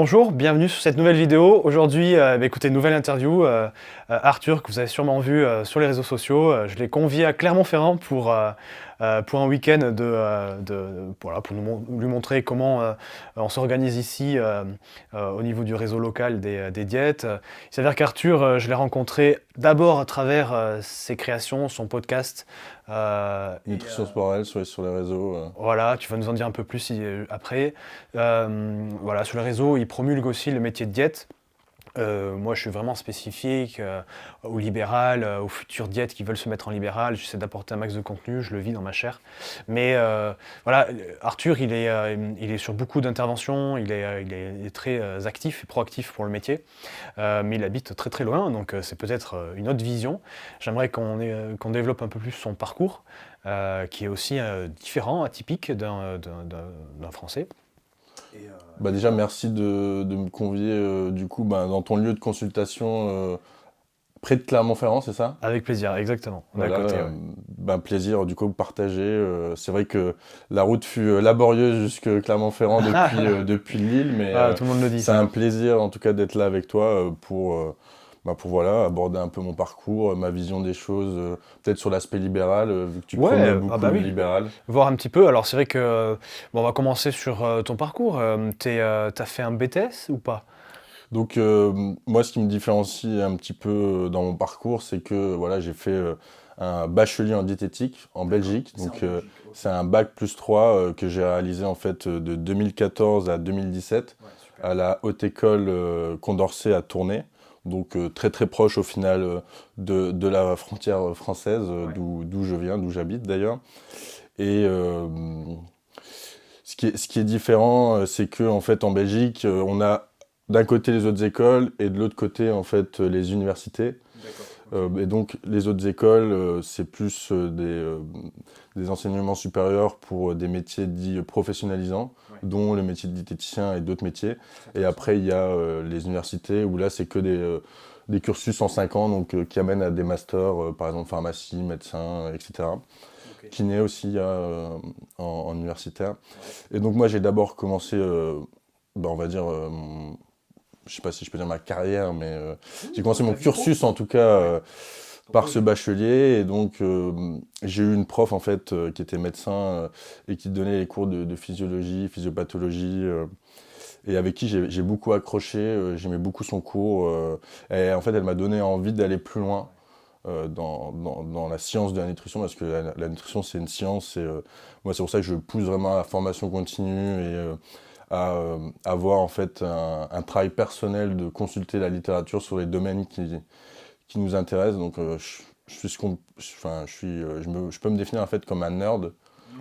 Bonjour, bienvenue sur cette nouvelle vidéo. Aujourd'hui, écoutez, nouvelle interview. Arthur, que vous avez sûrement vu sur les réseaux sociaux, je l'ai convié à Clermont-Ferrand pour un week-end voilà, pour lui montrer comment on s'organise ici au niveau du réseau local des diètes. Il s'avère qu'Arthur, je l'ai rencontré d'abord à travers ses créations, son podcast. Nutrition sporelle sur les réseaux. Voilà, tu vas nous en dire un peu plus après. Voilà, sur les réseaux, il promulgue aussi le métier de diète. Moi, je suis vraiment spécifique au libéral, aux futures diètes qui veulent se mettre en libéral. J'essaie d'apporter un max de contenu, je le vis dans ma chair. Mais voilà, Arthur, il est sur beaucoup d'interventions, il est très actif et proactif pour le métier, mais il habite très très loin, donc c'est peut-être une autre vision. J'aimerais qu'on développe un peu plus son parcours, qui est aussi différent, atypique d'un Français. Déjà, merci de me convier dans ton lieu de consultation près de Clermont-Ferrand, c'est ça? Avec plaisir, exactement. On est à Voilà, côté, ouais. plaisir du coup partager. C'est vrai que la route fut laborieuse jusque Clermont-Ferrand depuis Lille, mais Ah, tout le monde le dit c'est ça. un plaisir en tout cas d'être là avec toi pour voilà, aborder un peu mon parcours, ma vision des choses, peut-être sur l'aspect libéral, vu que tu prônes Ouais, ah beaucoup bah le oui. libéral. Voir un petit peu. Alors c'est vrai que bon, on va commencer sur ton parcours. T'as fait un BTS ou pas? Donc moi, ce qui me différencie un petit peu dans mon parcours, c'est que voilà, j'ai fait un bachelier en diététique en Belgique. Donc c'est un bac plus 3 que j'ai réalisé en fait de 2014 à 2017 à la Haute École Condorcet à Tournai. Donc très très proche au final de la frontière française, d'où je viens, d'où j'habite d'ailleurs. Et ce qui est différent, c'est que en fait en Belgique, on a d'un côté les autres écoles et de l'autre côté en fait les universités. Et donc les autres écoles, c'est plus des enseignements supérieurs pour des métiers dits professionnalisants, dont le métier de diététicien et d'autres métiers. Et après il y a les universités où là c'est que des cursus en 5 ans, donc qui amènent à des masters, par exemple pharmacie, médecin, etc. Kiné aussi en universitaire. Et donc moi j'ai d'abord commencé, on va dire, je sais pas si je peux dire ma carrière, mais j'ai commencé mon cursus en tout cas par ce bachelier. Et donc j'ai eu une prof en fait qui était médecin et qui donnait les cours de physiologie, physiopathologie. Et avec qui j'ai beaucoup accroché, j'aimais beaucoup son cours. Et en fait elle m'a donné envie d'aller plus loin dans la science de la nutrition, parce que la nutrition c'est une science, et moi c'est pour ça que je pousse vraiment à la formation continue et à avoir en fait un travail personnel de consulter la littérature sur les domaines qui nous intéressent. Donc je peux me définir en fait comme un nerd.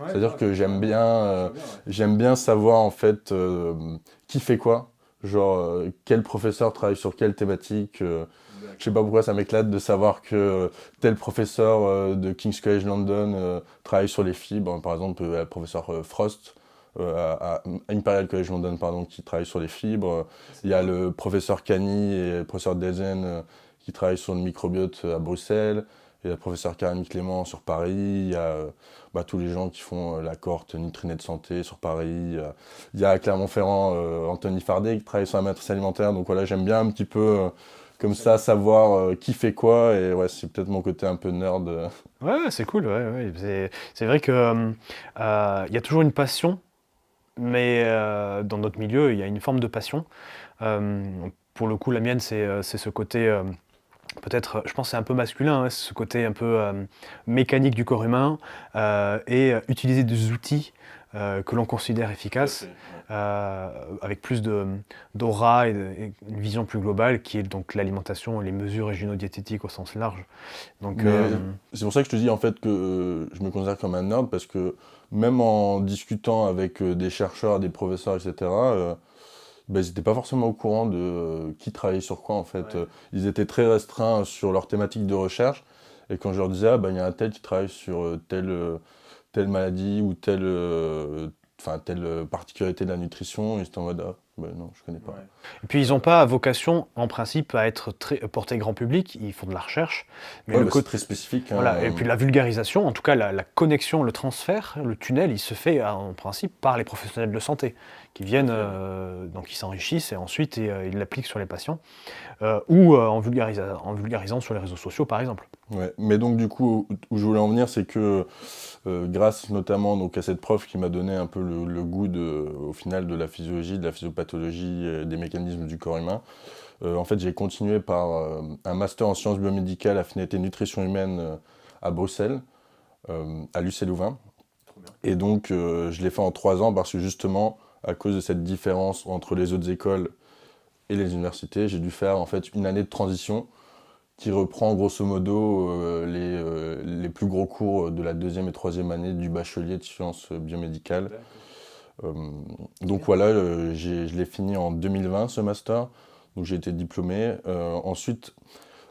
C'est-à-dire que j'aime bien savoir en fait qui fait quoi, genre quel professeur travaille sur quelle thématique. Je sais pas pourquoi ça m'éclate de savoir que tel professeur de King's College London travaille sur les fibres. Par exemple, le professeur Frost à Imperial College London, pardon, qui travaille sur les fibres. Il y a le professeur Cani et le professeur Dezen qui travaillent sur le microbiote à Bruxelles. Il y a le professeur Karine Clément sur Paris. Il y a tous les gens qui font la cohorte Nutrinet Santé sur Paris. Il y a à Clermont-Ferrand Anthony Fardet qui travaille sur la matrice alimentaire. Donc voilà, j'aime bien un petit peu comme ça savoir qui fait quoi. Et ouais, c'est peut-être mon côté un peu nerd. Ouais, ouais, c'est cool. Ouais, ouais. C'est vrai que il y a toujours une passion, mais dans notre milieu, il y a une forme de passion. Euh, pour le coup, la mienne, c'est ce côté peut-être, je pense que c'est un peu masculin, hein, ce côté un peu mécanique du corps humain et utiliser des outils que l'on considère efficaces avec plus d'aura et une vision plus globale qui est donc l'alimentation et les mesures régionodiététiques au sens large. Donc, Mais c'est pour ça que je te dis en fait que je me considère comme un nerd, parce que même en discutant avec des chercheurs, des professeurs, etc., ils n'étaient pas forcément au courant de qui travaillait sur quoi en fait. Ils étaient très restreints sur leur thématique de recherche. Et quand je leur disais, il y a un tel qui travaille sur telle maladie ou telle particularité de la nutrition, ils étaient en mode, ah, non, je connais pas. Ouais. Et puis ils n'ont pas vocation, en principe, à être portés grand public, ils font de la recherche. Mais C'est très spécifique. Voilà. Et puis la vulgarisation, en tout cas la connexion, le transfert, le tunnel, il se fait en principe par les professionnels de santé, qui viennent, donc ils s'enrichissent et ensuite ils l'appliquent sur les patients, ou en vulgarisant sur les réseaux sociaux par exemple. Ouais. Mais donc du coup, où je voulais en venir, c'est que grâce notamment donc, à cette prof qui m'a donné un peu le goût au final de la physiologie, de la physiopathologie, des mécanismes du corps humain, en fait j'ai continué par un master en sciences biomédicales, affinité nutrition humaine à Bruxelles, à l'UCL Louvain. Et donc je l'ai fait en 3 ans parce que justement, à cause de cette différence entre les autres écoles et les universités, j'ai dû faire en fait une année de transition qui reprend grosso modo les plus gros cours de la 2e et 3e année du bachelier de sciences biomédicales. Donc voilà, je l'ai fini en 2020 ce master, donc j'ai été diplômé. Ensuite,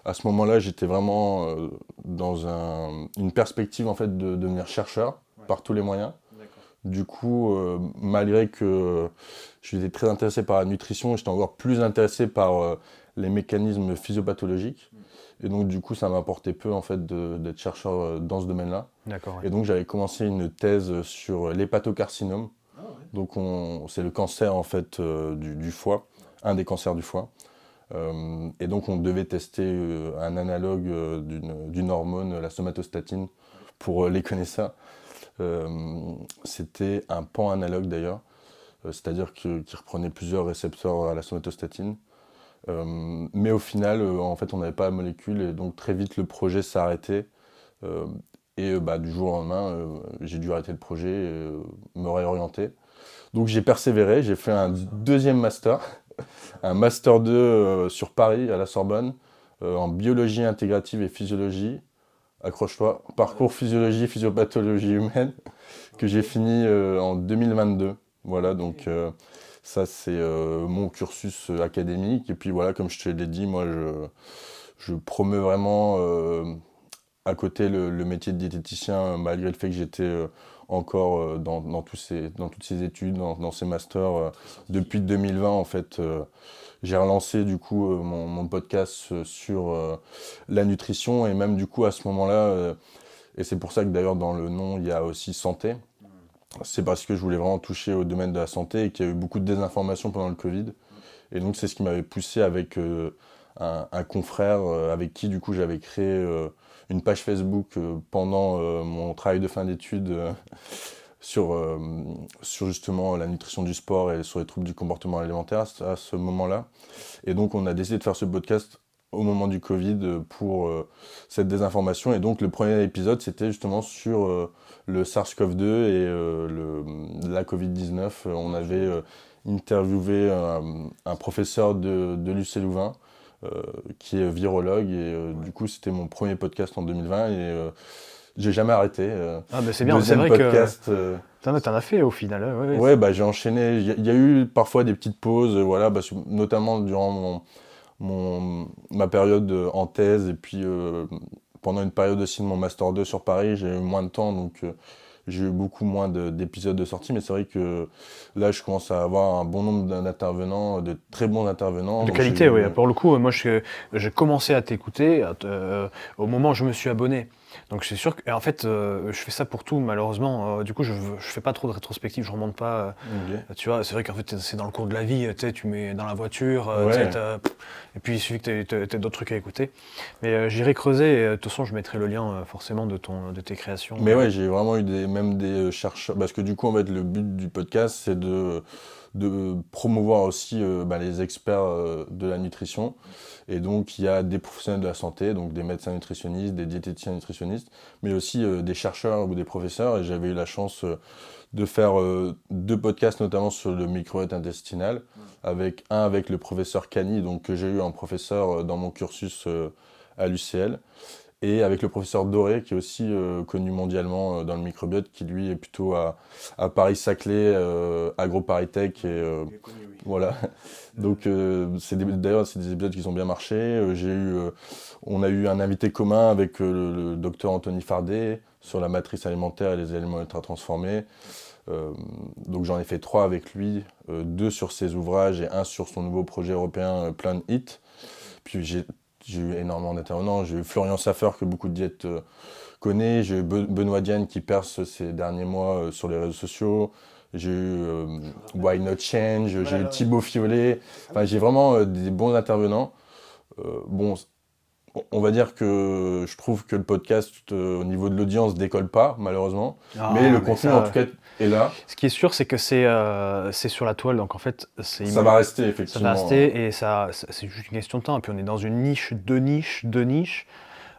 à ce moment-là, j'étais vraiment dans une perspective en fait de devenir chercheur par tous les moyens. Du coup, malgré que j'étais très intéressé par la nutrition, j'étais encore plus intéressé par les mécanismes physiopathologiques. Et donc, du coup, ça m'apportait peu en fait d'être chercheur dans ce domaine-là. D'accord. Et donc, j'avais commencé une thèse sur l'hépatocarcinome. Donc, c'est le cancer en fait du foie, un des cancers du foie. Et donc, on devait tester un analogue d'une hormone, la somatostatine, pour les connaisseurs. C'était un pan-analogue d'ailleurs, c'est-à-dire qu'il reprenait plusieurs récepteurs à la somatostatine. Mais au final, en fait, on n'avait pas la molécule et donc très vite le projet s'est arrêté. Du jour au lendemain, j'ai dû arrêter le projet et me réorienter. Donc j'ai persévéré, j'ai fait un deuxième master, un master 2 sur Paris, à la Sorbonne, en biologie intégrative et physiologie. Accroche-toi, parcours physiologie, physiopathologie humaine, que j'ai fini en 2022. Voilà, donc ça c'est mon cursus académique. Et puis voilà, comme je te l'ai dit, moi je promeux vraiment à côté le métier de diététicien, malgré le fait que j'étais encore dans toutes ces études, dans ces masters. Depuis 2020, en fait, j'ai relancé du coup mon podcast sur la nutrition. Et même du coup, à ce moment-là, et c'est pour ça que d'ailleurs dans le nom, il y a aussi santé. C'est parce que je voulais vraiment toucher au domaine de la santé et qu'il y a eu beaucoup de désinformation pendant le Covid. Et donc c'est ce qui m'avait poussé avec un confrère avec qui du coup j'avais créé une page Facebook pendant mon travail de fin d'études sur justement la nutrition du sport et sur les troubles du comportement alimentaire à ce moment-là. Et donc on a décidé de faire ce podcast au moment du Covid pour cette désinformation. Et donc le premier épisode c'était justement sur le SARS-CoV-2 et la Covid-19. On avait interviewé un professeur de l'UCL Louvain qui est virologue et du coup c'était mon premier podcast en 2020 et j'ai jamais arrêté. Ah bah c'est bien, c'est vrai podcast, que t'en as fait au final. Ouais, j'ai enchaîné. Il y a eu parfois des petites pauses, voilà, notamment durant ma période en thèse et puis pendant une période aussi de mon Master 2 sur Paris, j'ai eu moins de temps, donc j'ai eu beaucoup moins d'épisodes de sortie, mais c'est vrai que là, je commence à avoir un bon nombre d'intervenants, de très bons intervenants. De qualité, oui. Pour le coup, moi, j'ai commencé à t'écouter au moment où je me suis abonné. Donc c'est sûr que, en fait, je fais ça pour tout, malheureusement. Du coup, je fais pas trop de rétrospective, je remonte pas. Tu vois, c'est vrai qu'en fait, c'est dans le cours de la vie, tu mets dans la voiture, et puis il suffit que tu aies d'autres trucs à écouter. Mais j'irai creuser, et de toute façon, je mettrai le lien forcément de tes créations. Mais ouais, j'ai vraiment eu même des chercheurs, parce que du coup, en fait, le but du podcast, c'est de promouvoir aussi les experts de la nutrition. Et donc, il y a des professionnels de la santé, donc des médecins nutritionnistes, des diététiciens nutritionnistes, mais aussi des chercheurs ou des professeurs. Et j'avais eu la chance de faire 2 podcasts, notamment sur le microbiote intestinal, avec le professeur Cani, donc que j'ai eu en professeur dans mon cursus à l'UCL. Et avec le professeur Doré, qui est aussi connu mondialement dans le microbiote, qui lui est plutôt à Paris-Saclay, AgroParisTech. Et voilà. Donc d'ailleurs, c'est des épisodes qui ont bien marché. On a eu un invité commun avec le docteur Anthony Fardet sur la matrice alimentaire et les aliments ultra transformés. Donc j'en ai fait 3 avec lui, 2 sur ses ouvrages et 1 sur son nouveau projet européen Plan It. Puis j'ai eu énormément d'intervenants. J'ai eu Florian Saffer, que beaucoup de diètes connaissent. J'ai eu Benoît Dienne qui perce ces derniers mois sur les réseaux sociaux. J'ai eu Why Not Change, j'ai eu Thibaut Fiolet. Enfin, j'ai vraiment des bons intervenants. Bon, on va dire que je trouve que le podcast, au niveau de l'audience, décolle pas, malheureusement. Mais le contenu, en tout cas, est là. Ce qui est sûr, c'est que c'est sur la toile, donc en fait, ça va rester, effectivement. Ça va rester, et c'est juste une question de temps. Et puis on est dans une niche, deux niches.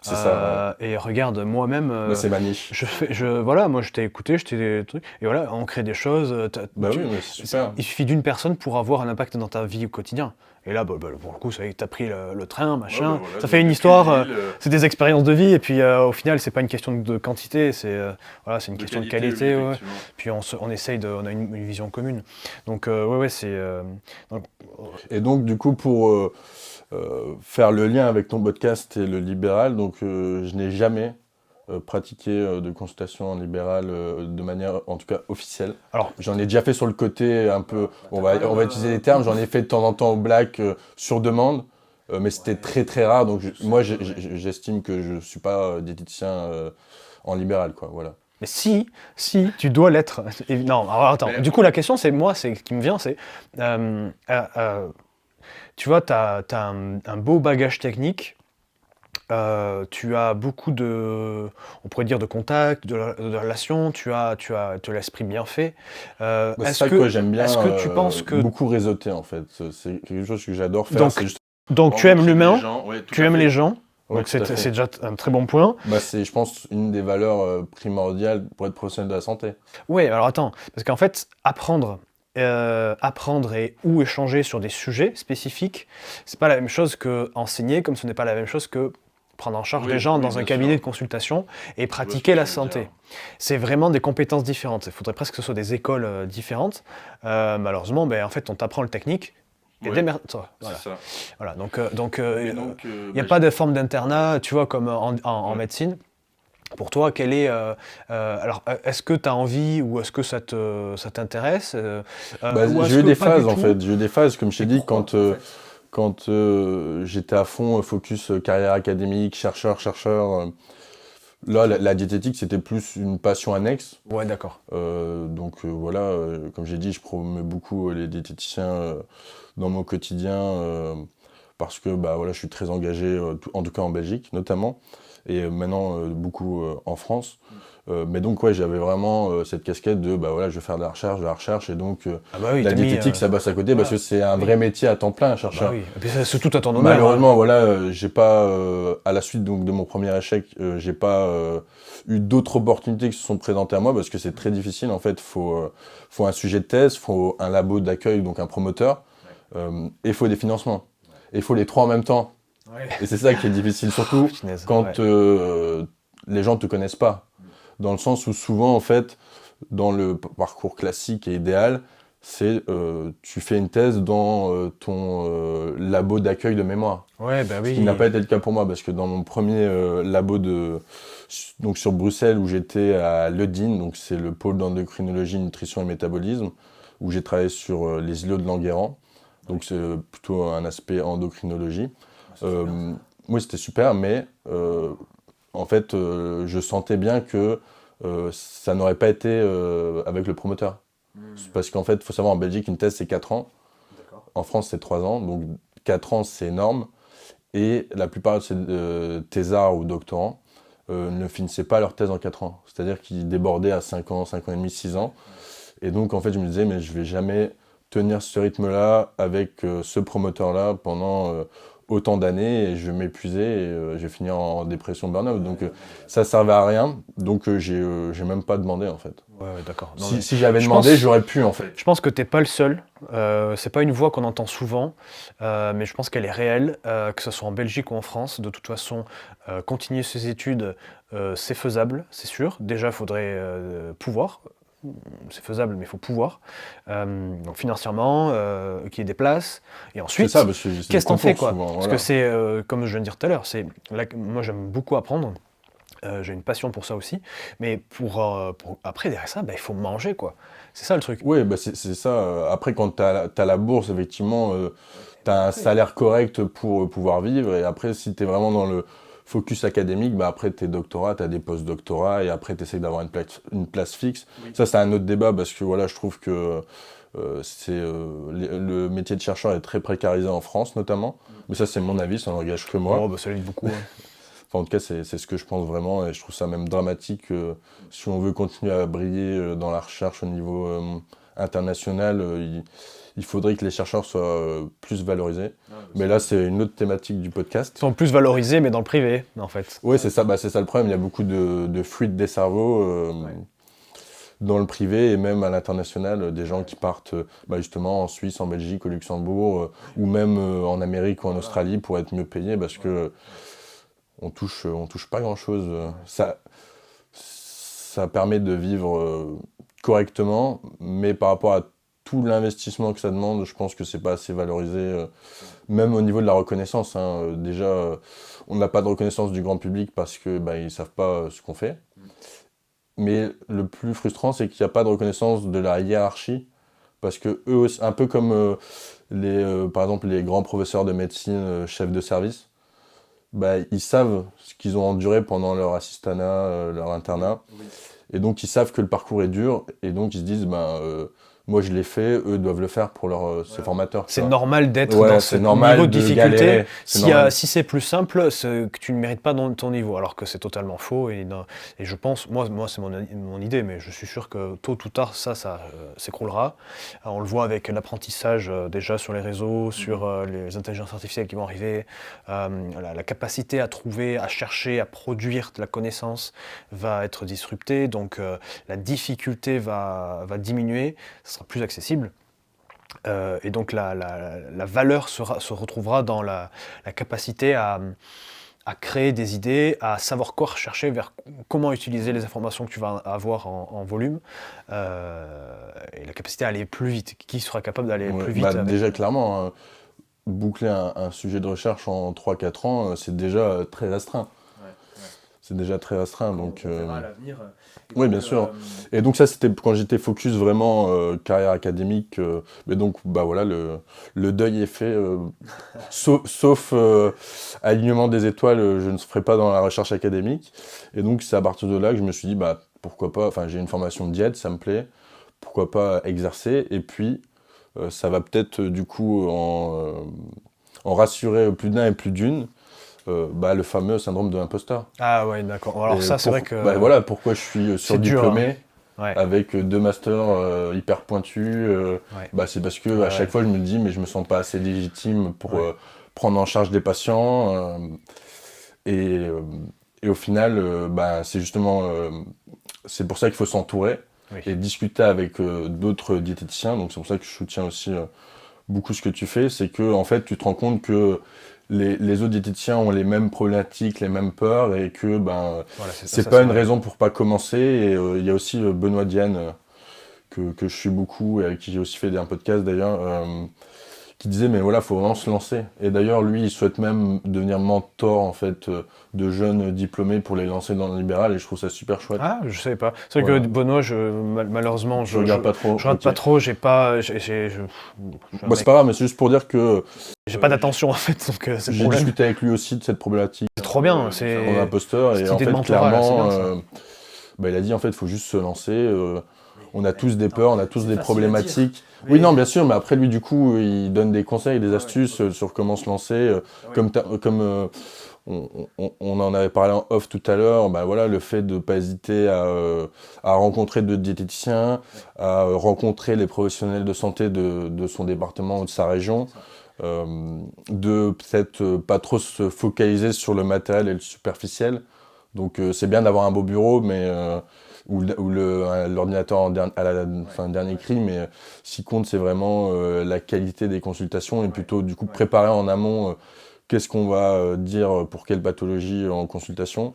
C'est ça. Et regarde, moi-même, c'est ma niche. Voilà, moi je t'ai écouté, des trucs, et voilà, on crée des choses. Oui, mais c'est super. Il suffit d'une personne pour avoir un impact dans ta vie au quotidien. Et là, pour le coup, ça y est, t'as pris le train, machin. Ouais, voilà, ça fait une histoire, c'est des expériences de vie, et puis au final, c'est pas une question de quantité, c'est une question de qualité. Ouais. Puis on essaye on a une vision commune. Donc, c'est. Et donc, du coup, pour faire le lien avec ton podcast et le libéral, donc je n'ai jamais pratiqué de consultation en libéral de manière, en tout cas, officielle. Alors, j'en ai déjà fait sur le côté un peu, on va utiliser les termes, j'en ai fait de temps en temps au black sur demande, mais c'était très très rare, donc moi j'estime que je ne suis pas diététicien en libéral, quoi, voilà. Mais si, tu dois l'être. Non, alors attends, du coup la question c'est qui me vient, c'est, tu vois, tu as un beau bagage technique, tu as beaucoup on pourrait dire de contacts, de relations, tu as l'esprit bien fait. C'est ça que j'aime bien, est-ce que tu penses que... beaucoup réseauter en fait, c'est quelque chose que j'adore faire. Donc tu aimes l'humain, tu aimes les gens, ouais, donc c'est déjà un très bon point. C'est, je pense, une des valeurs primordiales pour être professionnel de la santé. Oui, alors attends, parce qu'en fait, apprendre ou échanger sur des sujets spécifiques, c'est pas la même chose que enseigner, comme ce n'est pas la même chose que prendre en charge des gens dans un cabinet de consultation et pratiquer la santé. C'est vraiment des compétences différentes. Il faudrait presque que ce soit des écoles différentes. Malheureusement, en fait, on t'apprend le technique. Et démerde-toi. Voilà. C'est ça. Voilà. Donc, il n'y a pas de forme d'internat, tu vois, comme en médecine. Pour toi, quel est... alors, est-ce que tu as envie ou est-ce que ça t'intéresse j'ai eu des phases, en fait. J'ai eu des phases, comme je t'ai dit, quand j'étais à fond focus carrière académique, chercheur. Là, la diététique, c'était plus une passion annexe. Ouais, d'accord. Donc voilà, comme j'ai dit, je promets beaucoup les diététiciens dans mon quotidien parce que voilà, je suis très engagé, en tout cas en Belgique notamment, et maintenant beaucoup en France. Mais donc ouais, j'avais vraiment cette casquette de voilà, je vais faire de la recherche, et donc la diététique ça passe à côté parce que c'est un vrai métier à temps plein, un chercheur. Oui. Et puis c'est tout à ton honneur. Malheureusement, voilà, j'ai pas à la suite donc de mon premier échec, j'ai pas eu d'autres opportunités qui se sont présentées à moi parce que c'est très difficile en fait. Faut un sujet de thèse, faut un labo d'accueil, donc un promoteur, et il faut des financements. Et il faut les 3 en même temps. Ouais. Et c'est ça qui est difficile, surtout quand les gens ne te connaissent pas. Dans le sens où souvent, en fait, dans le parcours classique et idéal, c'est tu fais une thèse dans ton labo d'accueil de mémoire. Ouais, oui. Ce qui n'a pas été le cas pour moi, parce que dans mon premier labo donc sur Bruxelles, où j'étais à l'EDIN, donc c'est le pôle d'endocrinologie, nutrition et métabolisme, où j'ai travaillé sur les îlots de Languéran. Donc c'est plutôt un aspect endocrinologie. Oui, c'était super, mais en fait, je sentais bien que ça n'aurait pas été avec le promoteur. Parce qu'en fait, il faut savoir, en Belgique, une thèse, c'est 4 ans. En France, c'est 3 ans. Donc 4 ans, c'est énorme. Et la plupart de ces thésards ou doctorants ne finissaient pas leur thèse en 4 ans. C'est-à-dire qu'ils débordaient à 5 ans, 5 ans et demi, 6 ans. Et donc, en fait, je me disais, mais je vais jamais tenir ce rythme-là avec ce promoteur-là pendant autant d'années, et je vais m'épuiser et je vais finir en dépression, burn-out. Donc ça servait à rien, donc j'ai même pas demandé en fait. Ouais, d'accord. Si j'avais demandé, j'aurais pu en fait. Je pense que t'es pas le seul, c'est pas une voix qu'on entend souvent, mais je pense qu'elle est réelle, que ce soit en Belgique ou en France. De toute façon, continuer ses études, c'est faisable, c'est sûr. Déjà, il faudrait pouvoir. C'est faisable, mais il faut pouvoir. Donc financièrement, qu'il y ait des places. Et ensuite, qu'est-ce qu'on fait, quoi ? Souvent, voilà. Parce que c'est, comme je viens de dire tout à l'heure, moi j'aime beaucoup apprendre. J'ai une passion pour ça aussi. Mais après, derrière ça, il faut manger, quoi. C'est ça le truc. Oui, bah c'est ça. Après, quand t'as la bourse, effectivement, t'as un salaire correct pour pouvoir vivre. Et après, si t'es vraiment dans le focus académique, bah après tes doctorats, t'as des post-doctorats et après t'essayes d'avoir une place fixe. Oui. Ça, c'est un autre débat parce que voilà, je trouve que le métier de chercheur est très précarisé en France, notamment. Mais ça, c'est mon avis, ça n'engage que moi. Oh, ça l'aide beaucoup, hein. Enfin, en tout cas, c'est ce que je pense vraiment, et je trouve ça même dramatique. Si on veut continuer à briller dans la recherche au niveau international, il faudrait que les chercheurs soient plus valorisés. Mais là, c'est une autre thématique du podcast. Ils sont plus valorisés, mais dans le privé, en fait. Oui, c'est ça, c'est ça le problème. Il y a beaucoup de fuites des cerveaux dans le privé et même à l'international, des gens qui partent justement en Suisse, en Belgique, au Luxembourg, ou même en Amérique ou en Australie pour être mieux payés parce que on touche pas grand-chose. Ça permet de vivre correctement, mais par rapport à tout l'investissement que ça demande, je pense que c'est pas assez valorisé, même au niveau de la reconnaissance. Hein. Déjà, on n'a pas de reconnaissance du grand public parce que ils savent pas ce qu'on fait. Mais le plus frustrant, c'est qu'il n'y a pas de reconnaissance de la hiérarchie, parce que eux aussi, un peu comme par exemple les grands professeurs de médecine, chefs de service, ils savent ce qu'ils ont enduré pendant leur assistanat, leur internat. Oui. Et donc ils savent que le parcours est dur, et donc ils se disent, moi je l'ai fait, eux doivent le faire pour ses formateurs. C'est normal d'être dans ce niveau de difficulté. Galérer, si c'est plus simple, c'est que tu ne mérites pas ton niveau, alors que c'est totalement faux. Et je pense, moi c'est mon idée, mais je suis sûr que tôt ou tard, ça s'écroulera. On le voit avec l'apprentissage déjà sur les réseaux, sur les intelligences artificielles qui vont arriver. La capacité à trouver, à chercher, à produire de la connaissance va être disruptée. Donc la difficulté va diminuer. Ça sera plus accessible. Et donc la valeur se retrouvera dans la capacité à créer des idées, à savoir quoi rechercher, vers comment utiliser les informations que tu vas avoir en volume, et la capacité à aller plus vite. Qui sera capable d'aller plus vite Déjà, clairement, hein, boucler un sujet de recherche en 3-4 ans, c'est déjà très restreint. C'est déjà très restreint, donc... On verra à l'avenir. Oui, bien sûr. Et donc ça, c'était quand j'étais focus vraiment carrière académique. Mais donc, voilà, le deuil est fait. Sauf alignement des étoiles, je ne ferai pas dans la recherche académique. Et donc, c'est à partir de là que je me suis dit, pourquoi pas... Enfin, j'ai une formation de diète, ça me plaît. Pourquoi pas exercer? Et puis, ça va peut-être, du coup, en rassurer plus d'un et plus d'une. Le fameux syndrome de l'imposteur. Ah ouais, d'accord. Alors ça, c'est vrai que... voilà, pourquoi je suis surdiplômé, hein. avec 2 masters hyper pointus. C'est parce que à chaque fois, je me dis, mais je me sens pas assez légitime pour prendre en charge des patients. Et au final, c'est justement... c'est pour ça qu'il faut s'entourer et discuter avec d'autres diététiciens. Donc c'est pour ça que je soutiens aussi beaucoup ce que tu fais. C'est que en fait, tu te rends compte que les autres diététiciens ont les mêmes problématiques, les mêmes peurs, et que c'est pas une raison pour pas commencer. Et il y a aussi Benoît Dienne, que je suis beaucoup, et avec qui j'ai aussi fait un podcast d'ailleurs, qui disait mais voilà, faut vraiment se lancer. Et d'ailleurs, lui, il souhaite même devenir mentor en fait de jeunes diplômés pour les lancer dans le libéral, et je trouve ça super chouette. Ah, je savais pas. C'est vrai que Benoît, malheureusement, je regarde pas trop. Je regarde pas trop, j'ai pas... c'est pas grave, mais c'est juste pour dire que... J'ai pas d'attention en fait, donc c'est j'ai discuté avec lui aussi de cette problématique. C'est trop bien, c'est... En imposteur, et en fait, clairement, il a dit en fait, il faut juste se lancer. On a tous des peurs, on a tous des problématiques. Oui, non, bien sûr, mais après, lui, du coup, il donne des conseils, des astuces sur comment se lancer. Comme on en avait parlé en off tout à l'heure, le fait de ne pas hésiter à rencontrer d'autres diététiciens, à rencontrer les professionnels de santé de son département ou de sa région. De peut-être pas trop se focaliser sur le matériel et le superficiel. Donc c'est bien d'avoir un beau bureau, mais ou l'ordinateur dernier cri, mais ce qui compte, c'est vraiment la qualité des consultations, et plutôt du coup préparer en amont qu'est-ce qu'on va dire pour quelle pathologie en consultation.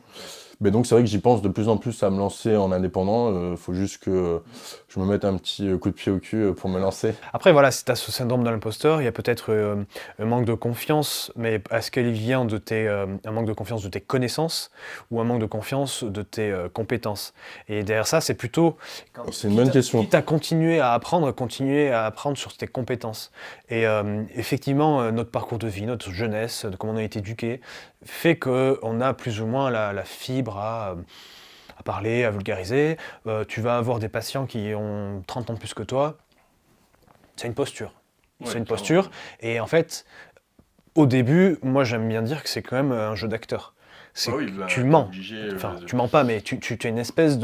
Mais donc c'est vrai que j'y pense de plus en plus à me lancer en indépendant. Faut juste que je me mette un petit coup de pied au cul pour me lancer. Après, voilà, si tu as ce syndrome de l'imposteur, il y a peut-être un manque de confiance, mais est-ce qu'elle vient un manque de confiance de tes connaissances ou un manque de confiance de tes compétences? Et derrière ça, c'est plutôt... C'est une bonne question. Quitte à continuer à apprendre sur tes compétences. Et effectivement, notre parcours de vie, notre jeunesse, de comment on a été éduqué, fait qu'on a plus ou moins la fibre à parler, à vulgariser. Tu vas avoir des patients qui ont 30 ans de plus que toi. C'est une posture. C'est une posture. Et en fait, au début, moi j'aime bien dire que c'est quand même un jeu d'acteur. Tu mens. Enfin, tu mens pas, mais tu es une espèce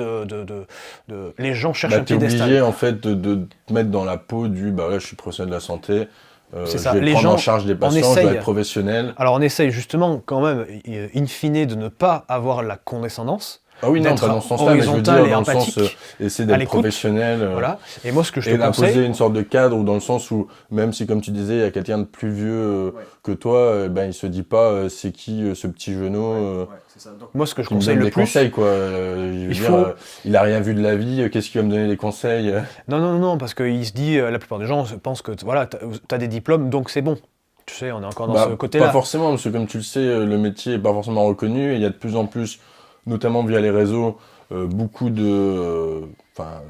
Les gens cherchent un T'es piédestal. obligé en fait de te mettre dans la peau du bah ouais, je suis professionnel de la santé, C'est je ça. vais Les prendre gens, en charge des on patients, je dois essaye. être professionnel. Alors on essaye justement quand même, in fine, de ne pas avoir la condescendance. Ah oui, non, D'être pas dans ce sens-là, mais je veux horizontal dire et dans le sens empathique, essayer à d'être l'écoute. professionnel. Voilà. Et moi, ce que je Et te d'imposer conseille, une sorte de cadre, ou dans le sens où, même si comme tu disais, il y a quelqu'un de plus vieux que toi, ben il se dit pas c'est qui ce petit genou c'est ça. Donc, moi, ce que je qui me conseille donne le des plus, conseils, quoi. Je veux il dire, faut... il a rien vu de la vie, qu'est-ce qu'il va me donner des conseils Non, parce qu'il se dit, la plupart des gens pensent que voilà, t'as des diplômes, donc c'est bon. Tu sais, on est encore dans ce Pas côté-là. forcément, parce que comme tu le sais, le métier est pas forcément reconnu, et il y a de plus en plus, notamment via les réseaux, beaucoup de... Enfin,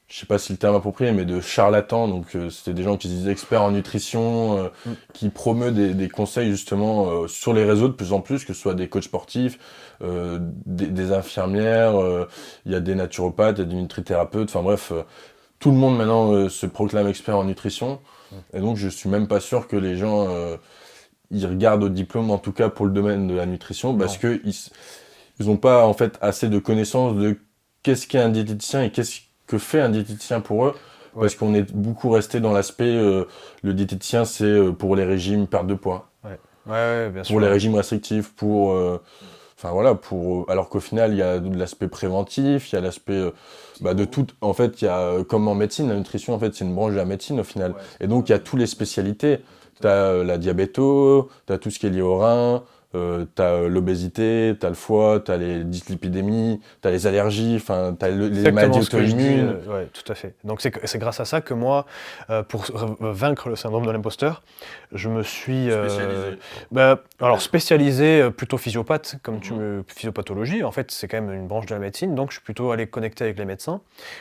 je sais pas si le terme est approprié, mais de charlatans. Donc, c'était des gens qui se disent experts en nutrition, qui promeuvent des conseils justement sur les réseaux de plus en plus, que ce soit des coachs sportifs, des infirmières, il y a des naturopathes, il y a des nutrithérapeutes. Enfin bref, tout le monde maintenant se proclame expert en nutrition. Et donc, je suis même pas sûr que les gens ils regardent au diplôme, en tout cas pour le domaine de la nutrition, parce que ils ont pas en fait assez de connaissances de qu'est-ce qu'est un diététicien et qu'est-ce que fait un diététicien pour eux, parce qu'on est beaucoup resté dans l'aspect le diététicien c'est pour les régimes perte de poids, Bien sûr. pour les régimes restrictifs, pour enfin voilà, pour alors qu'au final il y a de l'aspect préventif, il y a l'aspect de tout. En fait, il y a comme en médecine, la nutrition en fait c'est une branche de la médecine au final, et donc il y a toutes les spécialités. T'as la diabéto, t'as tout ce qui est lié au rein, t'as l'obésité, t'as le foie, t'as les dyslipidémies, t'as les allergies, enfin t'as les maladies auto-immunes. Ouais, tout à fait. Donc c'est grâce à ça que moi, pour vaincre le syndrome de l'imposteur, je me suis spécialisé plutôt physiopathe, physiopathologie. En fait, c'est quand même une branche de la médecine, donc je suis plutôt allé connecter avec les médecins,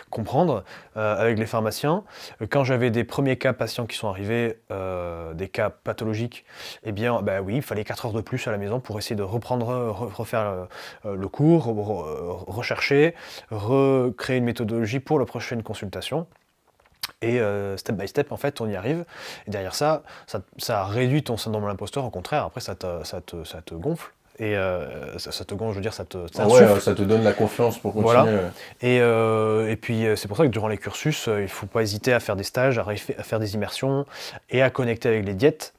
comprendre avec les pharmaciens. Quand j'avais des premiers cas patients qui sont arrivés, des cas pathologiques, eh bien, oui, il fallait 4 heures de plus à la maison pour essayer de refaire le cours, rechercher, recréer une méthodologie pour la prochaine consultation. Et step by step, en fait, on y arrive. Et derrière ça réduit ton syndrome de l'imposteur. Au contraire, après, ça te gonfle. Et ça te gonfle, je veux dire, ça te donne la confiance pour continuer. Voilà. Et puis, c'est pour ça que durant les cursus, il ne faut pas hésiter à faire des stages, à faire des immersions et à connecter avec les diètes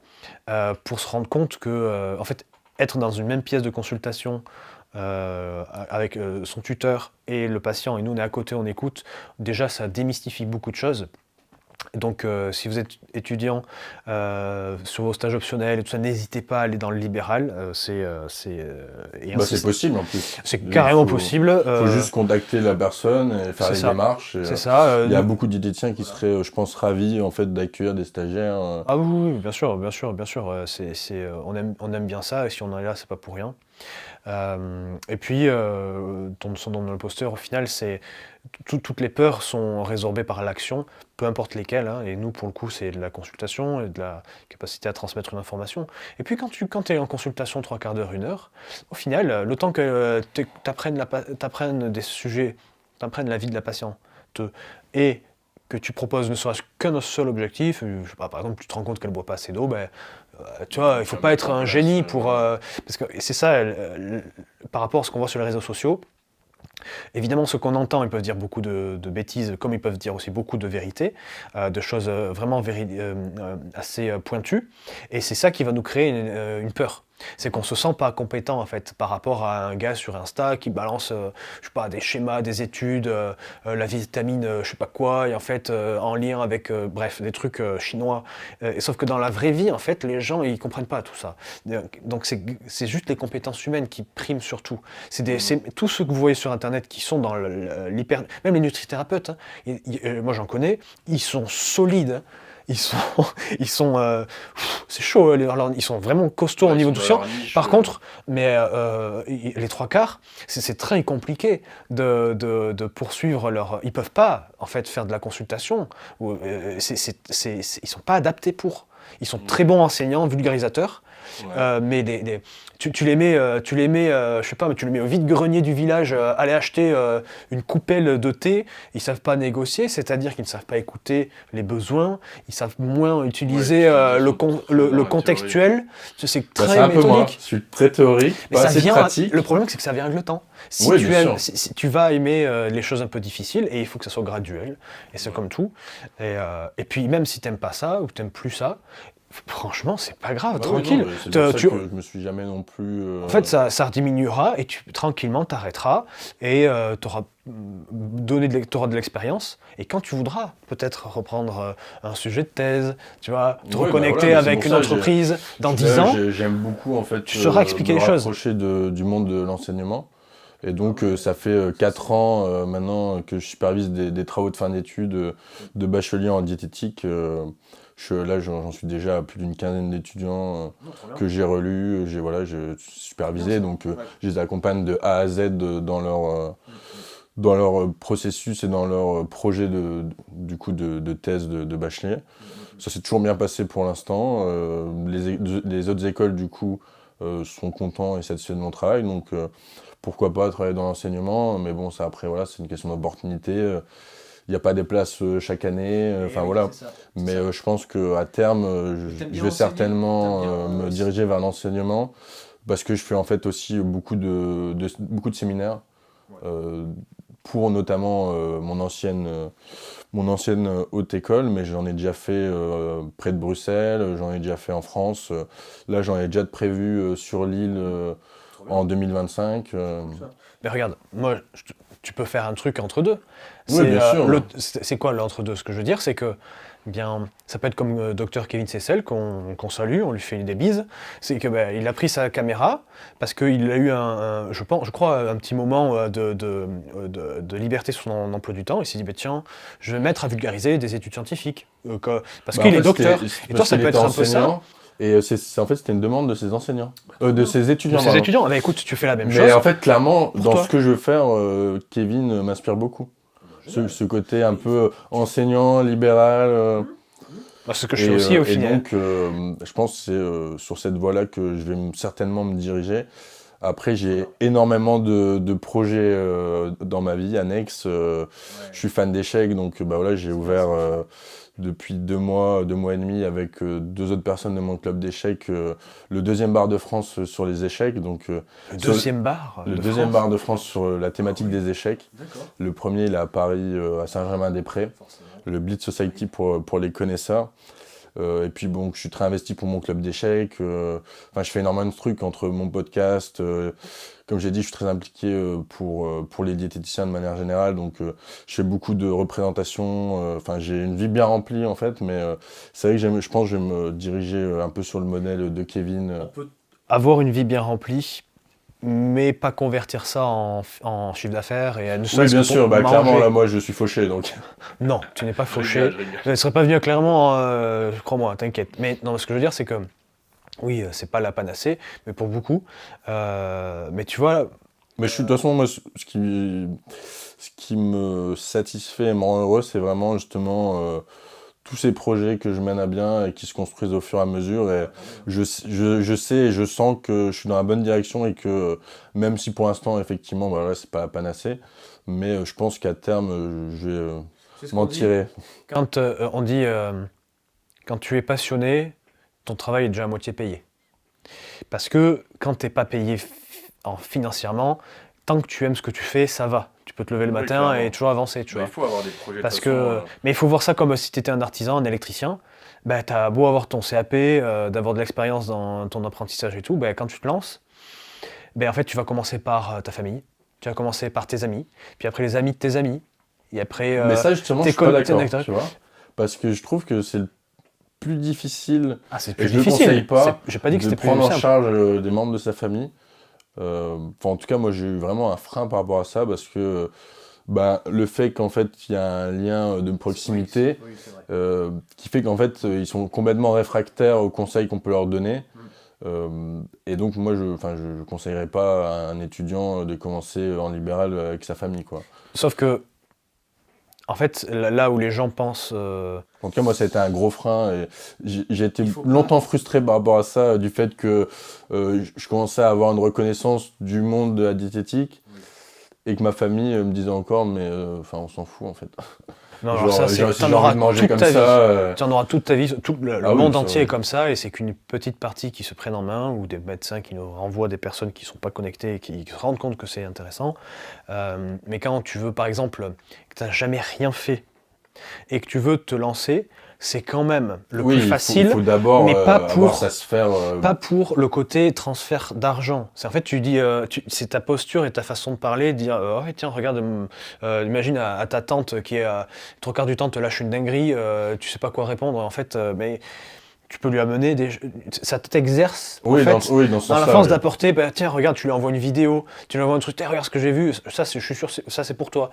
pour se rendre compte que, en fait, être dans une même pièce de consultation avec son tuteur et le patient, et nous on est à côté, on écoute, déjà ça démystifie beaucoup de choses. Donc si vous êtes étudiant sur vos stages optionnels et tout ça, n'hésitez pas à aller dans le libéral, c'est possible en plus. C'est carrément possible. Il faut juste contacter la personne et faire les démarches. C'est ça. Il y a beaucoup de diététiciens qui seraient, je pense, ravis en fait d'accueillir des stagiaires. Ah oui, bien sûr. On aime bien ça, et si on est là, c'est pas pour rien. Et puis, ton syndrome de l'imposteur, au final, c'est toutes les peurs sont résorbées par l'action, peu importe lesquelles. Et nous, pour le coup, c'est de la consultation et de la capacité à transmettre une information. Et puis, quand tu es en consultation 3/4 d'heure, 1 heure, au final, le temps que tu apprennes des sujets, tu apprennes la vie de la patiente, et que tu proposes ne serait-ce qu'un seul objectif, je sais pas, par exemple, tu te rends compte qu'elle ne boit pas assez d'eau, tu vois, il ne faut pas être un génie pour... parce que c'est ça, par rapport à ce qu'on voit sur les réseaux sociaux. Évidemment, ce qu'on entend, ils peuvent dire beaucoup de bêtises, comme ils peuvent dire aussi beaucoup de vérités, de choses vraiment assez pointues. Et c'est ça qui va nous créer une peur. C'est qu'on se sent pas compétent en fait par rapport à un gars sur Insta qui balance, je sais pas, des schémas, des études, la vitamine, je sais pas quoi, et en fait en lien avec, bref, des trucs chinois. Et sauf que dans la vraie vie, en fait, les gens ils comprennent pas tout ça. Donc c'est juste les compétences humaines qui priment surtout. C'est tous ceux que vous voyez sur Internet qui sont dans l'hyper, même les nutrithérapeutes, hein, moi j'en connais, ils sont solides. Hein. Ils sont, c'est chaud, ils sont vraiment costauds au niveau du science. Par contre, mais les trois quarts, c'est très compliqué de poursuivre leur. Ils peuvent pas en fait faire de la consultation. Ils sont pas adaptés pour. Ils sont très bons enseignants, vulgarisateurs. Mais tu les mets, je sais pas, mais tu les mets au vide-grenier du village, aller acheter une coupelle de thé, ils savent pas négocier, c'est-à-dire qu'ils ne savent pas écouter les besoins, ils savent moins utiliser le contextuel, c'est très un peu moins, méthodique. c'est très théorique, Mais pas ça assez vient, pratique. le problème c'est que ça vient avec le temps. Si tu vas aimer les choses un peu difficiles, et il faut que ça soit graduel, et c'est comme tout. Et puis même si t'aimes pas ça, ou t'aimes plus ça, franchement, c'est pas grave, tranquille. C'est pour ça que je me suis jamais non plus... En fait, ça diminuera et tranquillement t'arrêteras et t'auras de l'expérience. Et quand tu voudras peut-être reprendre un sujet de thèse, tu vois, te reconnecter avec une entreprise dans 10 ans, j'aime beaucoup en fait tu sauras expliquer les choses. Rapprocher du monde de l'enseignement. Et donc ça fait 4 ans maintenant que je supervise des travaux de fin d'études de bachelier en diététique. Là, j'en suis déjà à plus d'une quinzaine d'étudiants que j'ai relus, j'ai supervisé, donc je les accompagne de A à Z dans leur processus et dans leur projet de thèse de bachelier. Ça s'est toujours bien passé pour l'instant. Les autres écoles, du coup, sont contents et satisfaits de mon travail, donc pourquoi pas travailler dans l'enseignement, mais bon, ça après, voilà, c'est une question d'opportunité. Il n'y a pas des places chaque année, Mais je pense qu'à terme, je vais certainement me diriger vers l'enseignement parce que je fais en fait aussi beaucoup de séminaires pour notamment mon ancienne haute école, mais j'en ai déjà fait près de Bruxelles, j'en ai déjà fait en France. Là, j'en ai déjà de prévu sur l'île en 2025. Mais regarde, moi, tu peux faire un truc entre deux. Oui, bien sûr. C'est quoi l'entre-deux? Ce que je veux dire, c'est que bien, ça peut être comme Dr Kevin Cessel, qu'on salue, on lui fait des bises. C'est que il a pris sa caméra parce qu'il a eu je crois, un petit moment de liberté sur son emploi du temps. Il s'est dit, tiens, je vais mettre à vulgariser des études scientifiques. Parce qu'il est docteur. Et toi, ça peut être un peu ça. Et en fait, c'était une demande de ses enseignants, de ses étudiants. De ses étudiants. Écoute, tu fais la même chose. Mais en fait, clairement, ce que je veux faire, Kevin m'inspire beaucoup. Ce côté un peu enseignant, libéral. C'est ce que je fais aussi au final. Et donc, je pense que c'est sur cette voie-là que je vais certainement me diriger. Après, j'ai énormément de projets dans ma vie annexes. Je suis fan d'échecs, donc j'ai ouvert depuis 2 mois et demi avec 2 autres personnes de mon club d'échecs, le deuxième bar de France sur les échecs. Donc, le deuxième bar de France sur la thématique des échecs. D'accord. Le premier, il est à Paris, à Saint-Germain-des-Prés. Le Blitz Society pour les connaisseurs. Et puis je suis très investi pour mon club d'échecs. Je fais énormément de trucs entre mon podcast. Comme j'ai dit, je suis très impliqué pour les diététiciens de manière générale. Donc je fais beaucoup de représentations. J'ai une vie bien remplie en fait. Mais c'est vrai que je pense que je vais me diriger un peu sur le modèle de Kevin. On peut avoir une vie bien remplie, mais pas convertir ça en chiffre d'affaires et oui, bien sûr, clairement là moi je suis fauché donc. Non, tu n'es pas fauché. Je ne serais pas venu clairement, crois-moi, t'inquiète. Mais non, ce que je veux dire c'est que oui, c'est pas la panacée, mais pour beaucoup. Mais tu vois. Mais de toute façon, moi, ce qui me satisfait et me rend heureux, c'est vraiment justement tous ces projets que je mène à bien et qui se construisent au fur et à mesure. Et je sais et je sens que je suis dans la bonne direction et que même si pour l'instant, effectivement, c'est pas la panacée, mais je pense qu'à terme, je vais m'en tirer. Quand on dit quand tu es passionné, ton travail est déjà à moitié payé. Parce que quand tu n'es pas payé financièrement, tant que tu aimes ce que tu fais, ça va. Tu peux te lever le matin clairement. et toujours avancer, tu vois. Il faut avoir des projets Mais il faut voir ça comme si tu étais un artisan, un électricien. bah, tu as beau avoir ton CAP, d'avoir de l'expérience dans ton apprentissage et tout, bah, quand tu te lances, bah, en fait, tu vas commencer par ta famille, tu vas commencer par tes amis, puis après les amis de tes amis, et après Mais ça, justement, je tes suis pas collègues. d'accord, tu vois. Parce que je trouve que c'est le plus difficile, Ah, c'est et plus je ne conseille difficile. pas J'ai pas dit que de c'était plus prendre en simple. charge des membres de sa famille. Enfin, en tout cas, moi, j'ai eu vraiment un frein par rapport à ça, parce que bah, le fait qu'en fait, il y a un lien de proximité, Oui, c'est vrai. qui fait qu'en fait, ils sont complètement réfractaires aux conseils qu'on peut leur donner. Et donc, moi, je conseillerais pas à un étudiant de commencer en libéral avec sa famille, quoi. Sauf que, en fait, là où les gens pensent... En tout cas, moi, ça a été un gros frein. Et j'ai été Il faut longtemps frustré par rapport à ça, du fait que je commençais à avoir une reconnaissance du monde de la diététique, et que ma famille me disait encore, mais enfin, on s'en fout, en fait. Non, alors Genre, ça, si c'est, j'ai t'en envie auras de manger toute comme ta vie. ça... Tu en auras toute ta vie, tout le Ah oui, monde ça, entier est ouais. comme ça, et c'est qu'une petite partie qui se prennent en main, ou des médecins qui nous renvoient des personnes qui ne sont pas connectées et qui se rendent compte que c'est intéressant. Mais quand tu veux, par exemple, que tu n'as jamais rien fait, et que tu veux te lancer, c'est quand même le Oui, plus facile, il faut d'abord mais pas avoir pour, sa sphère... pas pour le côté transfert d'argent. C'est en fait, tu dis, c'est ta posture et ta façon de parler, de dire, oh, tiens, regarde, imagine à ta tante qui est, trois quarts du temps te lâche une dinguerie, tu sais pas quoi répondre, en fait, mais tu peux lui amener ça t'exerce, en Oui, fait, dans ce dans la sens-là, force oui. d'apporter, bah, tiens, regarde, tu lui envoies une vidéo, tu lui envoies un truc, tiens, regarde ce que j'ai vu, ça, je suis sûr, ça, c'est pour toi.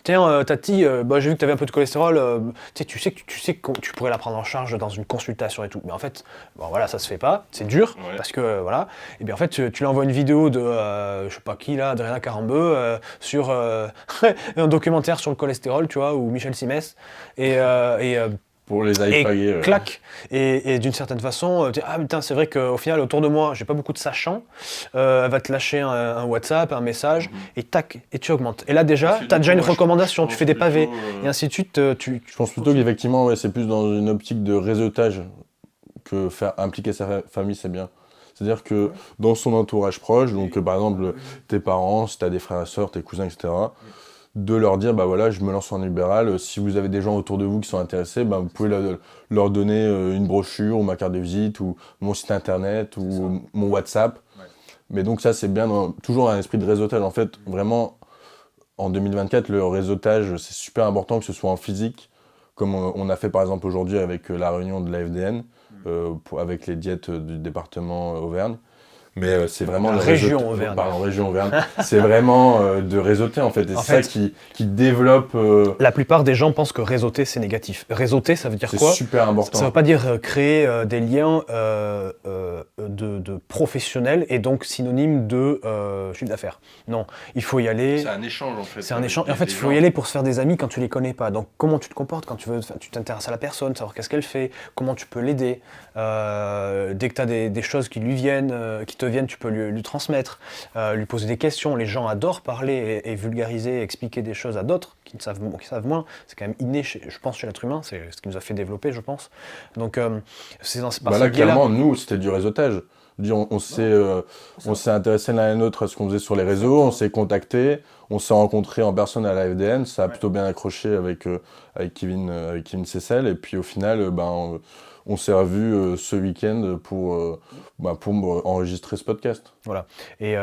Tiens, Tati, bah, j'ai vu que tu avais un peu de cholestérol, tu sais que tu pourrais la prendre en charge dans une consultation et tout. Mais en fait, bon, voilà, ça se fait pas, c'est dur, Ouais. parce que, voilà. Et bien en fait, tu lui envoies une vidéo de, je sais pas qui là, Adriana Carambeu, sur un documentaire sur le cholestérol, tu vois, ou Michel Simès, et Pour les et iPaguer. clac. Et d'une certaine façon, tu dis, ah putain, c'est vrai qu'au final, autour de moi, j'ai pas beaucoup de sachants. Elle va te lâcher un WhatsApp, un message, et tac, et tu augmentes. Et là déjà, Parce que tu as du déjà coup, une moi, je recommandation, tu pense fais des pavés, plutôt, et ainsi de suite. Je pense plutôt qu'effectivement, ouais, c'est plus dans une optique de réseautage que faire impliquer sa famille, c'est bien. C'est-à-dire que dans son entourage proche, donc par exemple tes parents, si tu as des frères et sœurs, tes cousins, etc., de leur dire, bah voilà, je me lance en libéral, si vous avez des gens autour de vous qui sont intéressés, bah, vous pouvez leur donner une brochure ou ma carte de visite ou mon site internet ou mon WhatsApp. Ouais. Mais donc ça, c'est bien, toujours un esprit de réseautage. En fait, vraiment, en 2024, le réseautage, c'est super important que ce soit en physique, comme on a fait par exemple aujourd'hui avec la réunion de la FDN, avec les diètes du département Auvergne. Mais c'est vraiment La le région Auvergne. Pardon, région Auvergne. C'est vraiment de réseauter en fait. Et En c'est ça fait, qui développe. La plupart des gens pensent que réseauter, c'est négatif. Réseauter, ça veut dire C'est quoi? super important. Ça ne veut pas dire créer des liens de professionnels et donc synonyme de chiffre d'affaires. Non, il faut y aller. C'est un échange en fait. C'est un échange. Et en fait, il faut y aller pour se faire des amis quand tu les connais pas. Donc, comment tu te comportes quand tu t'intéresses à la personne, savoir qu'est-ce qu'elle fait, comment tu peux l'aider. Dès que tu as des choses qui lui viennent, qui te viennent, tu peux lui transmettre, lui poser des questions. Les gens adorent parler et vulgariser, expliquer des choses à d'autres qui savent moins. C'est quand même inné, je pense, chez l'être humain. C'est ce qui nous a fait développer, je pense. Donc, c'est par Bah ce là, biais-là. clairement, nous, c'était du réseautage. Je veux dire, on s'est intéressé l'un à l'autre à ce qu'on faisait sur les réseaux, on s'est contacté, on s'est rencontrés en personne à la FDN, ça a plutôt bien accroché avec Kevin Cessel, et puis au final, on s'est revus ce week-end pour enregistrer ce podcast. Voilà. Et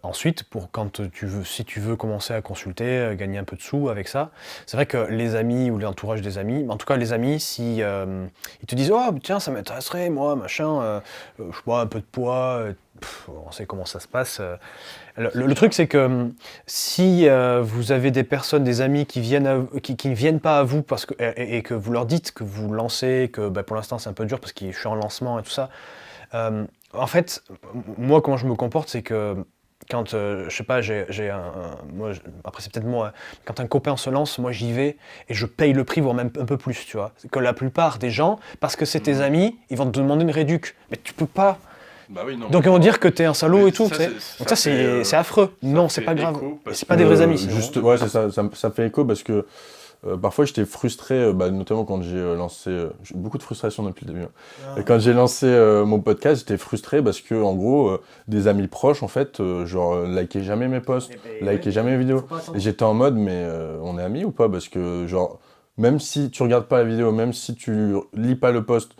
ensuite, si tu veux commencer à consulter, gagner un peu de sous avec ça, c'est vrai que les amis ou l'entourage des amis, en tout cas les amis, si ils te disent, oh tiens, ça m'intéresserait, moi, machin, je sais pas, un peu de poids, on sait comment ça se passe. Le truc, c'est que si vous avez des personnes, des amis qui ne viennent pas à vous et que vous leur dites que vous lancez, que pour l'instant c'est un peu dur parce que je suis en lancement et tout ça, en fait, moi, comment je me comporte, c'est que quand, je sais pas, après c'est peut-être moi, hein, quand un copain se lance, moi j'y vais et je paye le prix, voire même un peu plus, tu vois. Que la plupart des gens, parce que c'est tes amis, ils vont te demander une réduc. Mais tu peux pas. Bah oui, non, Donc ils vont dire que t'es un salaud et tout. ça, tu sais. Donc ça, c'est affreux. Non, c'est pas grave. Et c'est pas que, des vrais amis, sinon. Ouais, c'est ça, ça fait écho parce que parfois j'étais frustré, notamment quand j'ai lancé. J'ai beaucoup de frustration depuis le début. Et quand j'ai lancé mon podcast, j'étais frustré parce que, en gros, des amis proches, en fait, genre, likaient jamais mes posts, likaient jamais mes vidéos. Et j'étais en mode, mais on est amis ou pas? Parce que, genre, même si tu regardes pas la vidéo, même si tu lis pas le post,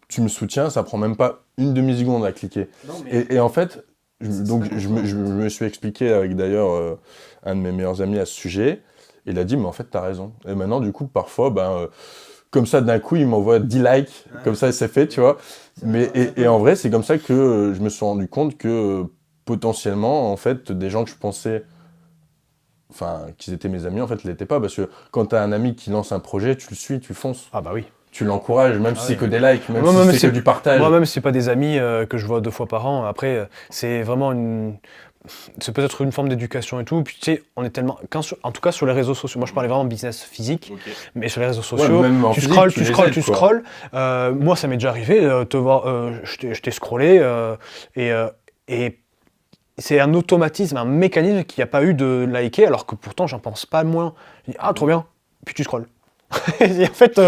tu me soutiens, ça prend même pas une demi-seconde à cliquer. Non, mais... Et en fait, je me suis expliqué avec d'ailleurs un de mes meilleurs amis à ce sujet. Il a dit, mais en fait, t'as raison. Et maintenant, du coup, parfois, comme ça, d'un coup, il m'envoie 10 likes, comme ça, c'est fait, tu vois. Et en vrai, c'est comme ça que je me suis rendu compte que potentiellement, en fait, des gens que je pensais, qu'ils étaient mes amis, en fait, ils l'étaient pas. Parce que quand t'as un ami qui lance un projet, tu le suis, tu fonces. Ah bah oui. Tu l'encourages, même si c'est que des likes, même Moi, si c'est que du partage. Moi-même, c'est pas des amis que je vois 2 fois par an. Après, c'est vraiment une... C'est peut-être une forme d'éducation et tout. Puis tu sais, on est tellement... En tout cas, sur les réseaux sociaux. Moi, je parlais vraiment business physique. Mais sur les réseaux sociaux, même en tu physique, scrolles, tu scrolles. Moi, ça m'est déjà arrivé te voir... je t'ai scrollé et c'est un automatisme, un mécanisme qui n'a pas eu de liker, alors que pourtant, j'en pense pas moins. Je dis, ah, trop bien. Puis tu scrolles. Et en fait...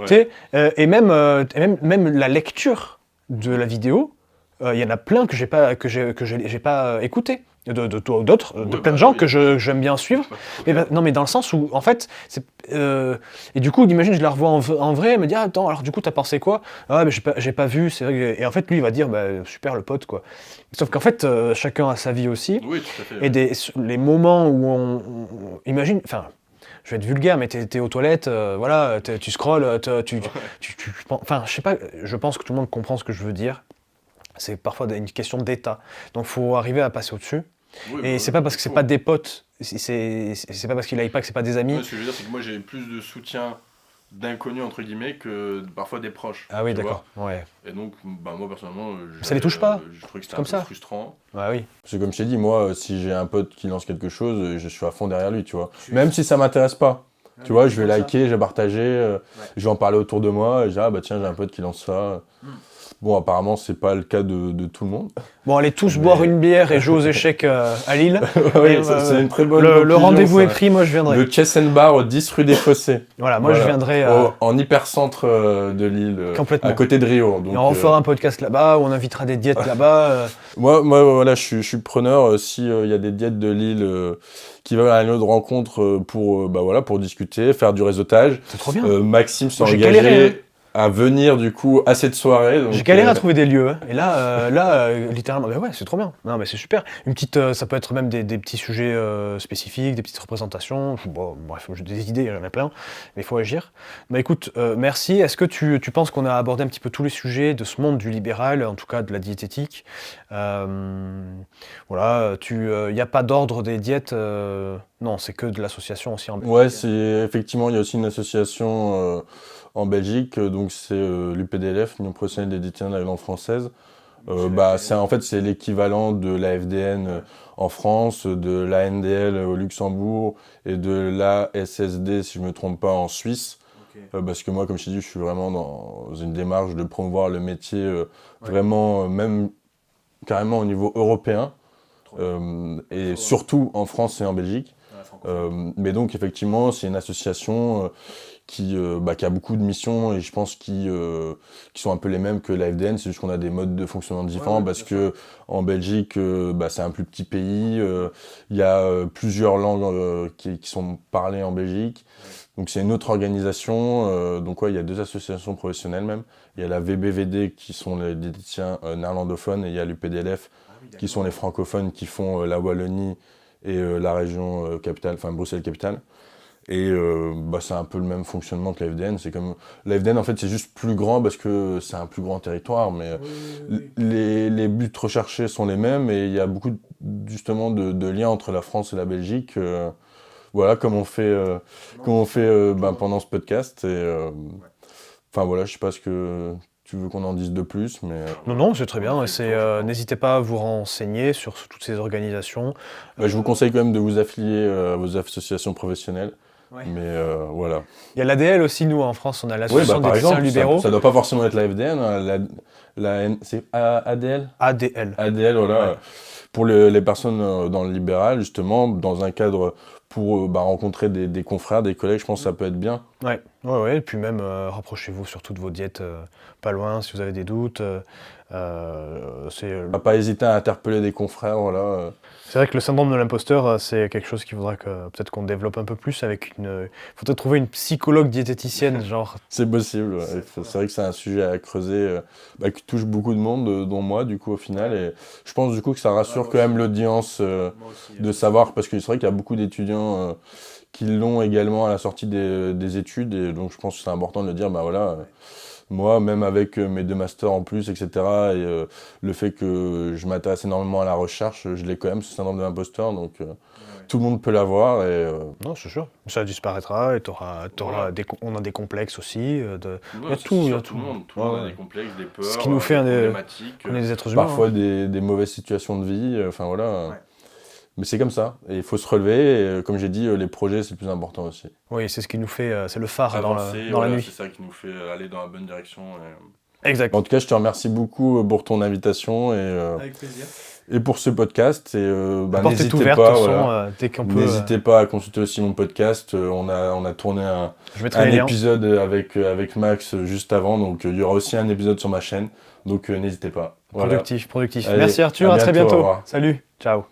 Tu sais, et même la lecture de la vidéo, il y en a plein que j'ai pas écouté de toi ou d'autres, de plein de gens que j'aime bien suivre. Non, mais dans le sens où en fait, et du coup, imagine, je la revois en vrai, elle me dit ah, attends, alors du coup, t'as pensé quoi? Ah, mais j'ai pas vu, c'est vrai. Et en fait, lui, il va dire super le pote quoi. Sauf qu'en fait, chacun a sa vie aussi. Oui, tout à fait. Et les moments où imagine, enfin. Je vais être vulgaire, mais t'es aux toilettes, voilà, tu scrolles, enfin, je sais pas, je pense que tout le monde comprend ce que je veux dire. C'est parfois une question d'état. Donc, il faut arriver à passer au-dessus. Oui, et c'est pas parce que c'est pas des potes, c'est pas parce qu'ils like pas que c'est pas des amis. Ouais, ce que je veux dire, c'est que moi j'ai plus de soutien d'inconnus entre guillemets que parfois des proches. Ah oui, d'accord. Ouais. Et donc, moi personnellement, ça les touche pas. Je trouve que c'est comme un peu frustrant. Ouais, oui. Parce que comme je t'ai dit, moi, si j'ai un pote qui lance quelque chose, je suis à fond derrière lui, tu vois. Même si ça m'intéresse pas. Tu vois, je vais liker, je vais partager, je vais en parler autour de moi, et je dis, ah bah tiens, j'ai un pote qui lance ça. Bon, apparemment, c'est pas le cas de tout le monde. Bon, allez tous boire une bière et jouer aux échecs à Lille. Oui, c'est une très bonne le rendez-vous est pris, moi je viendrai. Le Chess and Bar au 10 rue des Fossés. Voilà, moi je viendrai. En hypercentre de Lille, complètement. À côté de Rio. Donc, et on fera un podcast là-bas, où on invitera des diètes là-bas. Moi, voilà, je suis preneur s'il y a des diètes de Lille qui veulent à une autre rencontre pour discuter, faire du réseautage. C'est trop bien. Maxime s'est engagé à venir du coup à cette soirée. J'ai galéré à trouver des lieux. Hein. Et là, littéralement, ouais, c'est trop bien. Non, mais c'est super. Une petite, ça peut être même des petits sujets spécifiques, des petites représentations. Bon, bref, j'ai des idées, j'en ai plein, mais il faut agir. Bah écoute, merci. Est-ce que tu penses qu'on a abordé un petit peu tous les sujets de ce monde du libéral, en tout cas de la diététique? Voilà, il n'y a pas d'ordre des diètes. Non, c'est que de l'association aussi en Belgique. Ouais, effectivement, il y a aussi une association en Belgique, donc c'est l'UPDLF, l'Union professionnelle des diététiciens de la langue française. C'est l'équivalent de la FDN en France, de l'ANDL au Luxembourg et de l'ASSD, si je ne me trompe pas, en Suisse. Parce que moi, comme je t'ai dit, je suis vraiment dans une démarche de promouvoir le métier vraiment, même carrément au niveau européen, et surtout en France et en Belgique. Mais donc, effectivement, c'est une association qui a beaucoup de missions et je pense qui sont un peu les mêmes que la FDN, c'est juste qu'on a des modes de fonctionnement différents parce que en Belgique, c'est un plus petit pays, il y a plusieurs langues qui sont parlées en Belgique, donc c'est une autre organisation, donc il y a 2 associations professionnelles même, il y a la VBVD qui sont les diététiciens néerlandophones et il y a l'UPDLF qui sont les francophones qui font la Wallonie et la région capitale, enfin Bruxelles-Capitale. Et c'est un peu le même fonctionnement que la FDN. C'est comme la FDN en fait c'est juste plus grand parce que c'est un plus grand territoire, mais les buts recherchés sont les mêmes et il y a beaucoup justement de liens entre la France et la Belgique. Voilà comme on fait pendant ce podcast. Et voilà, je sais pas ce que tu veux qu'on en dise de plus, mais... Non, c'est très bien. N'hésitez pas à vous renseigner sur toutes ces organisations. Je vous conseille quand même de vous affilier à vos associations professionnelles. Ouais. Mais voilà. Il y a l'ADL aussi, nous, en France, on a l'association des diététiciens libéraux. Ça ne doit pas forcément être la FDN. Hein. C'est ADL? ADL. ADL, voilà. Ouais. Pour les personnes dans le libéral, justement, dans un cadre pour rencontrer des confrères, des collègues, je pense que ça peut être bien. Ouais. Et puis même, rapprochez-vous surtout de vos diètes pas loin si vous avez des doutes. À pas hésiter à interpeller des confrères, voilà. C'est vrai que le syndrome de l'imposteur, c'est quelque chose qu'il faudra que peut-être qu'on développe un peu plus avec il faudrait trouver une psychologue diététicienne, genre. C'est possible, ouais. C'est vrai que c'est un sujet à creuser qui touche beaucoup de monde, dont moi, du coup, au final. Et je pense, du coup, que ça rassure quand même l'audience de savoir, parce que c'est vrai qu'il y a beaucoup d'étudiants qui l'ont également à la sortie des études. Et donc, je pense que c'est important de le dire, moi, même avec mes 2 masters en plus, etc., et le fait que je m'intéresse énormément à la recherche, je l'ai quand même, ce syndrome de l'imposteur, donc tout le monde peut l'avoir. Non, c'est sûr. Ça disparaîtra et Voilà. on a des complexes aussi. Il y a Ouais, tout, il y a tout. le monde Ouais. a des complexes, des peurs, Ce qui nous fait des des problématiques, on est des êtres humains. parfois Hein. des mauvaises situations de vie, enfin voilà. Ouais. Mais c'est comme ça, et il faut se relever, et comme j'ai dit, les projets c'est le plus important aussi. Oui, c'est ce qui nous fait, c'est le phare Avancer, dans la voilà, nuit. c'est ça qui nous fait aller dans la bonne direction. Exact. En tout cas, je te remercie beaucoup pour ton invitation Avec plaisir. et pour ce podcast. Et La porte est n'hésitez ouverte, pas, de toute façon, voilà. dès qu'on peut. N'hésitez pas à consulter aussi mon podcast. On a tourné Je mettrai un les liens. épisode avec Max juste avant, donc il y aura aussi un épisode sur ma chaîne. Donc n'hésitez pas. Voilà. Productif. Allez, Merci Arthur, à très bientôt, au bientôt. revoir. Salut, ciao.